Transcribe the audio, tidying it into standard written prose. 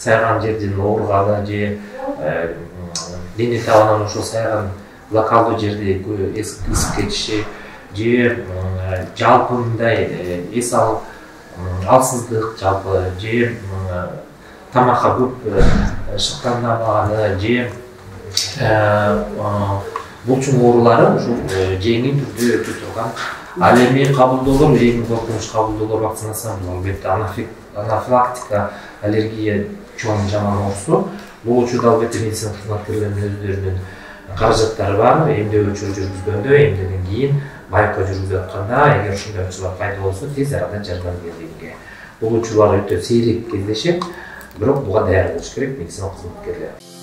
сайган жерден ооруганы же дене табынан ошол сайган локалдуу жерде эсип кетиши же жалпы мындай эс алсыздык жалпы же тамакка көп шыктандабаганы же булчуң оорулары ушул жеңил түрдө өтө турган. Ал эми кабылдоолор эң коркунуч кабылдоолор вакцинациянын албетте анафилактика аллергия чоң жаман оорусу. Бул учурда албетте медицина кызматкерлеринин өздөрүнүн каражаттары бар. Эмдөөчү жүргүзгөндө, эмдеден кийин байкоо жүргүзүп атканда, эгер ушундай учурлар пайда болсо тез арада жардам берилгенге. Бул учурлар өтө сейрек кездешет, бирок буга даяр болуш керек медицина кызматкерлери.